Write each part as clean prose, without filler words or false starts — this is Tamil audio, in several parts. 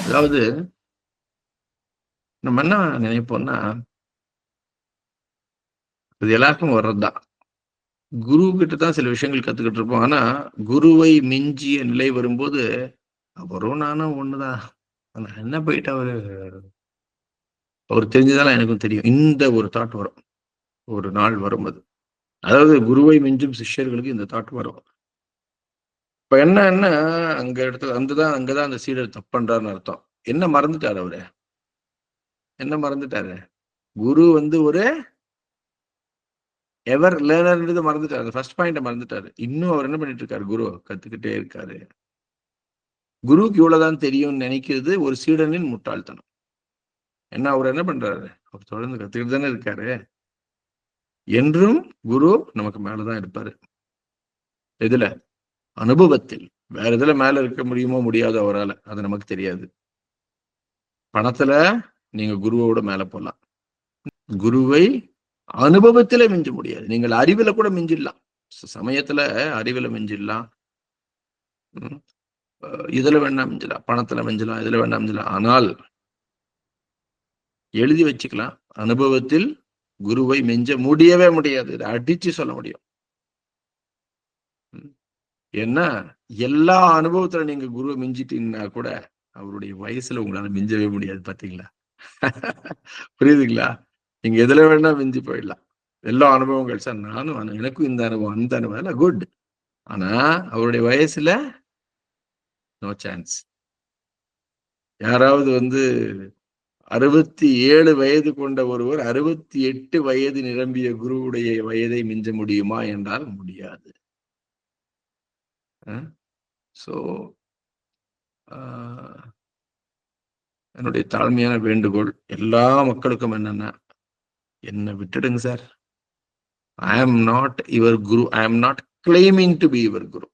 அதாவது நம்ம என்ன நினைப்போம்னா, இது எல்லாருக்கும் வர்றதுதான். குரு கிட்ட தான் சில விஷயங்கள் கத்துக்கிட்டு இருப்போம். ஆனா, குருவை மிஞ்சிய நிலை வரும்போது, அவரும் நானும் ஒண்ணுதான். நான் என்ன போயிட்டு அவருக்கு தெரிஞ்சதெல்லாம் எனக்கும் தெரியும். இந்த ஒரு தாட் வரும். ஒரு நாள் வரும் அது. அதாவது குருவை மிஞ்சும் சிஷ்யர்களுக்கு இந்த தாட் வரும். இப்ப என்னன்னா, அங்க தான் அந்த சீடர் தப்பு பண்றாருன்னு அர்த்தம். என்ன மறந்துட்டாரு அவரு? என்ன மறந்துட்டாரு? குரு ஒரு எவர் லேர்னர்ன்றத மறந்துட்டாரு. ஃபர்ஸ்ட் பாயிண்ட்ட மறந்துட்டாரு. இன்னும் அவர் என்ன பண்ணிட்டு இருக்காரு குரு? கத்துக்கிட்டே இருக்காரு. குருவுக்கு இவ்வளவுதான் தெரியும்னு நினைக்கிறது ஒரு சீடனின் முட்டாள்தனம். ஏன்னா அவர் என்ன பண்றாரு? அவர் தொடர்ந்து கத்துக்கிட்டு தானே இருக்காரு. என்றும் குரு நமக்கு மேலதான் இருப்பாரு. எதுல? அனுபவத்தில். வேற எதுல மேல இருக்க முடியுமோ முடியாதோ அவரால. அது நமக்கு தெரியாது. பணத்துல நீங்க குருவோட மேல போலாம். குருவை அனுபவத்திலே மிஞ்ச முடியாது. நீங்கள் அறிவுல கூட மிஞ்சிடலாம். சமயத்துல அறிவுல மிஞ்சிடலாம். இதுல வேணா மிஞ்சலாம், பணத்துல மிஞ்சலாம், இதுல வேணா மிஞ்சலாம். ஆனால் எழுதி வச்சுக்கலாம், அனுபவத்தில் குருவை மிஞ்ச முடியவே முடியாது. இதை அடிச்சு சொல்ல முடியும். ஏன்னா எல்லா அனுபவத்துல நீங்க குருவை மிஞ்சிட்டீங்கன்னா கூட அவருடைய வயசுல உங்களால மிஞ்சவே முடியாது. பாத்தீங்களா? புரியுதுங்களா? நீங்க எதுல வேணா மிஞ்சி போயிடலாம். எல்லா அனுபவங்கள் சார், நானும் எனக்கும் இந்த அனுபவம் அந்த அனுபவம் எல்லாம் குட். ஆனா அவருடைய வயசுல நோ சான்ஸ். யாராவது 67 வயது கொண்ட ஒருவர் 68 வயது நிரம்பிய குருவுடைய வயதை மிஞ்ச முடியுமா என்றால் முடியாது. சோ என்னுடைய தாழ்மையான வேண்டுகோள் எல்லா மக்களுக்கும் என்னன்னா, என்ன விட்டுடுங்க sir. I am not your guru. I am not claiming to be your guru.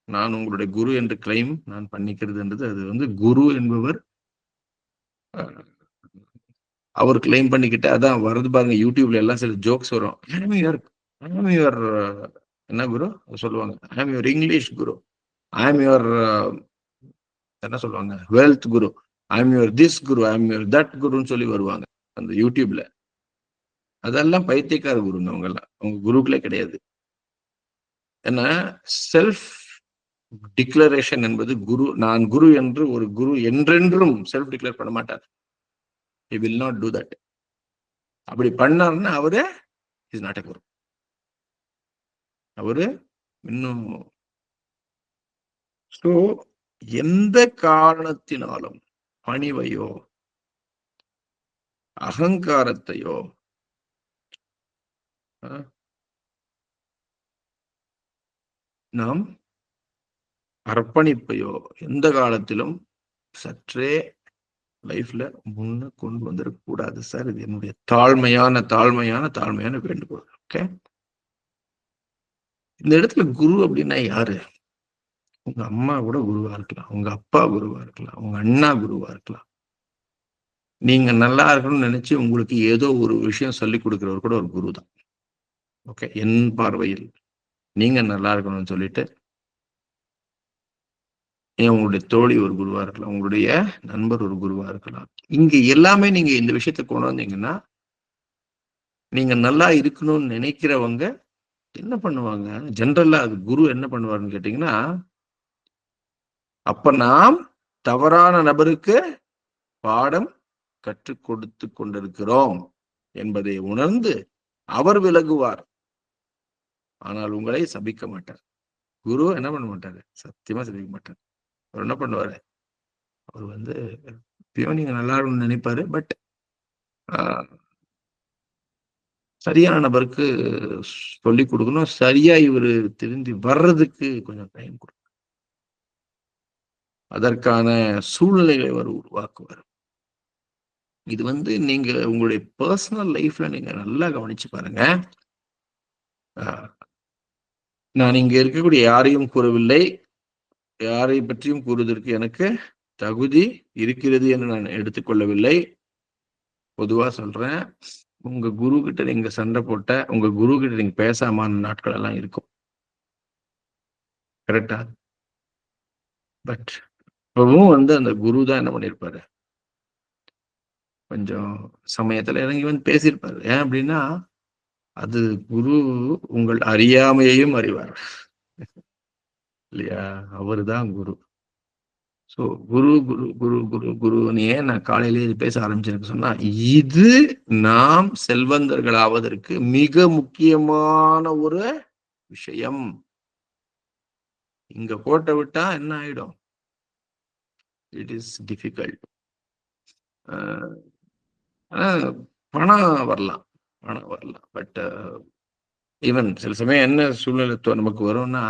நான் உங்களுடைய குரு என்று கிளைம் நான் பண்ணிக்கிறது என்றது அது குரு என்பவர் அவர் கிளைம் பண்ணிக்கிட்டு அதான் வருது பாருங்க. யூடியூப்ல எல்லாம் சில ஜோக்ஸ் வரும். என்ன குரு சொல்லுவாங்க? ஐ am your English Guru. I am your என்ன சொல்லுவாங்க? Wealth Guru. I am your this Guru. I am your that குருன்னு சொல்லி வருவாங்க அந்த யூடியூப்ல. அதெல்லாம் பைத்தியக்கார குருங்க. அவங்க எல்லாம் அவங்க குருக்களே கிடையாது. ஏன்னா செல்ஃப் டிக்ளரேஷன் என்பது நான் குரு என்று ஒரு குரு என்றென்றும் செல்ஃப் டிக்ளேர் பண்ண மாட்டார். he will not do that. அப்படி பண்ணாருன்னா அவரு இஸ் நாட் எ குரு. அவரு இன்னும் எந்த காரணத்தினாலும் பணிவையோ அகங்காரத்தையோ நாம் அர்ப்பணிப்பையோ எந்த காலத்திலும் சற்றே லைஃப்ல முன்ன கொண்டு வந்துடக்கூடாது சார். இது என்னுடைய தாழ்மையான தாழ்மையான தாழ்மையான வேண்டுகோள். ஓகே, இந்த இடத்துல குரு அப்படின்னா யாரு? உங்க அம்மா கூட குருவா இருக்கலாம், உங்க அப்பா குருவா இருக்கலாம், உங்க அண்ணா குருவா இருக்கலாம். நீங்க நல்லா இருக்கணும்னு நினைச்சு உங்களுக்கு ஏதோ ஒரு விஷயம் சொல்லி கொடுக்கிறவர் கூட ஒரு குரு தான். ஓகே, என் பார்வையில் நீங்க நல்லா இருக்கணும்னு சொல்லிட்டு உங்களுடைய தோழி ஒரு குருவா இருக்கலாம், உங்களுடைய நண்பர் ஒரு குருவா இருக்கலாம். இங்க எல்லாமே நீங்க இந்த விஷயத்த கொண்டு வந்தீங்கன்னா, நீங்க நல்லா இருக்கணும்னு நினைக்கிறவங்க என்ன பண்ணுவாங்க? ஜென்ரலா அது குரு என்ன பண்ணுவாருன்னு கேட்டீங்கன்னா, அப்ப நாம் தவறான நபருக்கு பாடம் கற்றுக் கொடுத்து கொண்டிருக்கிறோம் என்பதை உணர்ந்து அவர் விலகுவார். ஆனால் உங்களை சபிக்க மாட்டார். குரு என்ன பண்ண மாட்டாரு? சத்தியமா சபிக்க மாட்டார். அவர் என்ன பண்ணுவாரு? அவர் நீங்க நல்லா இருக்கணும்னு நினைப்பாரு. பட் சரியான நபருக்கு சொல்லி கொடுக்கணும். சரியா இவரு திரும்பி வர்றதுக்கு கொஞ்சம் டைம் கொடுக்கணும். அதற்கான சூழ்நிலைகளை அவர் உருவாக்குவார். இது நீங்க உங்களுடைய பர்சனல் லைஃப்ல நீங்க நல்லா கவனிச்சு பாருங்க. நான் இங்க இருக்கக்கூடிய யாரையும் கூறவில்லை. யாரை பற்றியும் கூறுவதற்கு எனக்கு தகுதி இருக்கிறது என்று நான் எடுத்துக்கொள்ளவில்லை. பொதுவா சொல்றேன். உங்க குரு கிட்ட நீங்க சண்டை போட்ட, உங்க குரு கிட்ட நீங்க பேசாமான நாட்கள் எல்லாம் இருக்கும். கரெக்டா? பட் இப்பவும் வந்து அந்த குரு தான் என்ன பண்ணியிருப்பாரு, கொஞ்சம் சமயத்துல இறங்கி வந்து பேசியிருப்பாரு. ஏன் அப்படின்னா, அது குரு உங்கள் அறியாமையையும் அறிவார். இல்லையா? அவரு தான் குரு. ஸோ குரு, குரு, குரு, குரு, குருன்னு ஏன் நான் காலையிலேயே இது பேச ஆரம்பிச்சேன்னு சொன்னா, இது நாம் செல்வந்தர்கள் ஆவதற்கு மிக முக்கியமான ஒரு விஷயம். இங்க கோட்ட விட்டா என்ன ஆயிடும்? It is difficult. அ ஆனா பணம் வரலாம். பணம் வரலாம். பட் ஈவன் சில சமயம் என்ன சூழ்நிலை நமக்கு வரும்னா,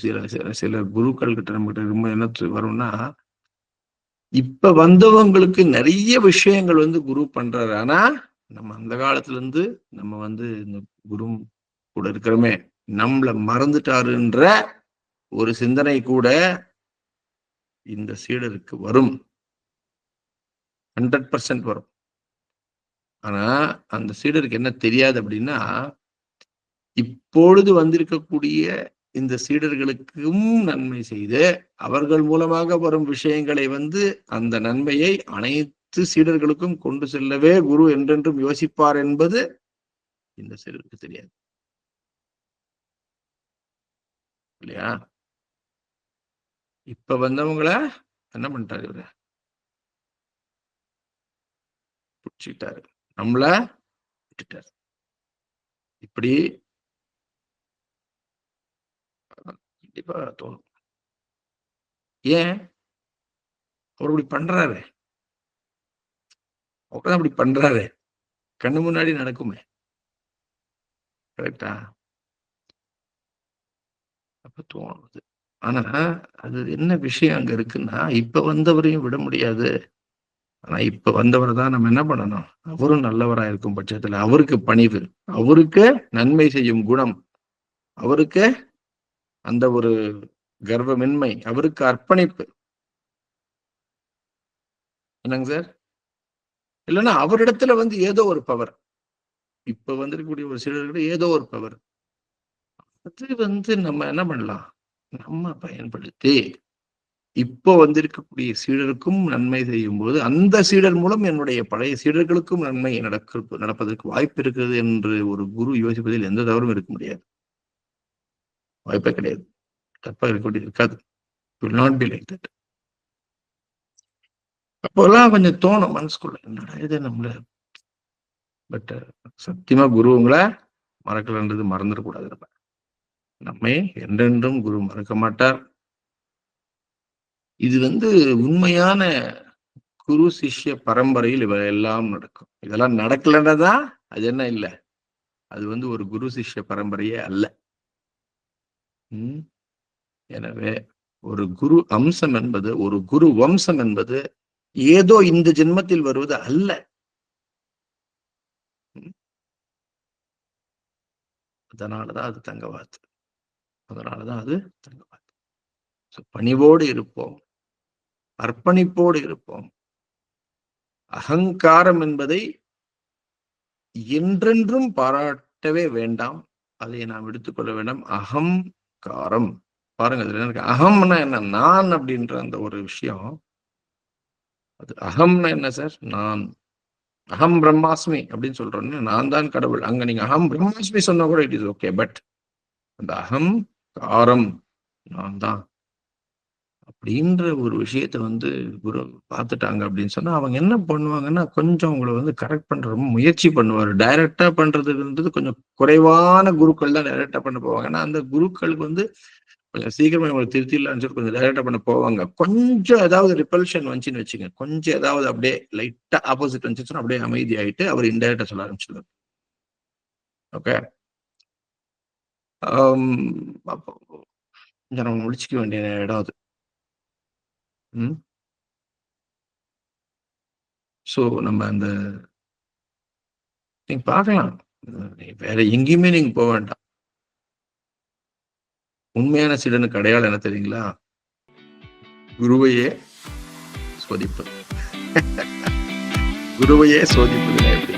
சில சில சில குருக்கள் கிட்ட நம்மகிட்ட ரொம்ப என்ன வரும்னா, இப்ப வந்தவங்களுக்கு நெறைய விஷயங்கள் வந்து குரு பண்றாரு. ஆனா, நம்ம அந்த காலத்துல இருந்து நம்ம வந்து இந்த குரு கூட இருக்கிறோமே, நம்மள மறந்துட்டாருன்ற ஒரு சிந்தனை கூட இந்த சீடருக்கு வரும். 100% வரும். ஆனா, அந்த சீடருக்கு என்ன தெரியாது அப்படின்னா, இப்பொழுது வந்திருக்கக்கூடிய இந்த சீடர்களுக்கும் நன்மை செய்து, அவர்கள் மூலமாக வரும் விஷயங்களை வந்து அந்த நன்மையை அனைத்து சீடர்களுக்கும் கொண்டு செல்லவே குரு என்றென்றும் யோசிப்பார் என்பது இந்த சீடருக்கு தெரியாது. இல்லையா? இப்ப வந்தவங்கள என்ன பண்ணிட்டாரு இவரு? புடிச்சுக்கிட்டாரு. நம்மள விட்டுட்டாரு. இப்படி கண்டிப்பா தோணும். ஏன்? அவரு இப்படி பண்றாரே! அவரு தான் அப்படி பண்றாரே! கண்ணு முன்னாடி நடக்குமே! கரெக்ட்டா? அப்ப தோணுது. ஆனா, அது என்ன விஷயம் அங்க இருக்குன்னா, இப்ப வந்தவரையும் விட முடியாது. ஆனா, இப்ப வந்தவர தான் நம்ம என்ன பண்ணணும்? அவரும் நல்லவரா இருக்கும் பட்சத்துல, அவருக்கு பணிவு, அவருக்கு நன்மை செய்யும் குணம், அவருக்கு அந்த ஒரு கர்வமின்மை, அவருக்கு அர்ப்பணிப்பு. என்னங்க சார்? இல்லன்னா அவரிடத்துல வந்து ஏதோ ஒரு பவர். இப்ப வந்திருக்கக்கூடிய ஒரு சிலர்கிட்ட ஏதோ ஒரு பவர். அது வந்து நம்ம என்ன பண்ணலாம்? நம்ம பயன்படுத்தி இப்போ வந்திருக்கக்கூடிய சீடருக்கும் நன்மை செய்யும்போது, அந்த சீடர் மூலம் என்னுடைய பழைய சீடர்களுக்கும் நன்மை நடப்பதற்கு வாய்ப்பு இருக்கிறது என்று ஒரு குரு யோசிப்பதில் எந்த தவறும் இருக்க முடியாது. வாய்ப்பே கிடையாது. தப்பா இருக்காது. It will not be like that. அப்போலாம் கொஞ்சம் தோணும் மனசுக்குள்ள. என்னடா இது நம்மள பட் சத்தியமா குரு உங்கள மறக்கலன்றது மறந்துடக்கூடாது நம்ம. நம்மை என்றென்றும் குரு மறக்க மாட்டார். இது வந்து உண்மையான குரு சிஷ்ய பரம்பரையில் இவை எல்லாம் நடக்கும். இதெல்லாம் நடக்கலன்னா தான் அது என்ன இல்ல. அது வந்து ஒரு குரு சிஷ்ய பரம்பரையே அல்ல. ம். எனவே ஒரு குரு அம்சம் என்பது, ஒரு குரு வம்சம் என்பது ஏதோ இந்த ஜென்மத்தில் வருவது அல்ல. ம். அதனாலதான் அது தங்கவாத்து. அதனாலதான் அது தங்கவாத்து. பணிவோடு இருப்போம். அர்ப்பணிப்போடு இருப்போம். அகங்காரம் என்பதை என்றென்றும் பாராட்டவே வேண்டாம். அதை நாம் எடுத்துக்கொள்ள வேண்டாம். அகம் காரம். பாருங்க அதுல என்ன இருக்கு? அகம்னா என்ன? நான் அப்படின்ற அந்த ஒரு விஷயம். அது அகம்னா என்ன சார்? நான். அகம் பிரம்மாஸ்மி அப்படின்னு சொல்றோம்ல. நான் தான் கடவுள். அங்க நீங்க அகம் பிரம்மாஸ்மி சொன்னா கூட இட் இஸ் ஓகே. பட் அந்த அகம் காரம் நான் தான். அப்படின்ற ஒரு விஷயத்த வந்து குரு பார்த்துட்டாங்க அப்படின்னு சொன்னா, அவங்க என்ன பண்ணுவாங்கன்னா, கொஞ்சம் உங்கள வந்து கரெக்ட் பண்ற முயற்சி பண்ணுவாரு. டைரக்ட்டா பண்றதுன்றது கொஞ்சம் குறைவான குருக்கள் தான் டைரக்ட்டா பண்ண போவாங்க. ஏன்னா, அந்த குருக்களுக்கு வந்து கொஞ்சம் சீக்கிரமா இவங்கள திருத்திடலாம்னு சொல்லி கொஞ்சம் டைரக்ட்டா பண்ண போவாங்க. கொஞ்சம் ஏதாவது ரிப்பல்ஷன் வந்துச்சுன்னு வச்சுக்கங்க. கொஞ்சம் ஏதாவது அப்படியே லைட்டா ஆப்போசிட் வந்துச்சுன்னா அப்படியே அமைதியாயிட்டு அவர் இன்டைரக்ட்டா சொல்ல ஆரம்பிச்சுருவாரு. ஓகே. அம் அப்போ கொஞ்சம் நம்ம முழிச்சுக்க வேண்டிய இடம் அது. ம். ஸோ நம்ம அந்த நீங்க பார்க்கலாம். வேற எங்கேயுமே நீங்க போ வேண்டாம். உண்மையான சீடனுக்கு அடையாளம் என்ன தெரியுங்களா? குருவையே சோதிப்பது. குருவையே சோதிப்பதுன்னா எப்படி?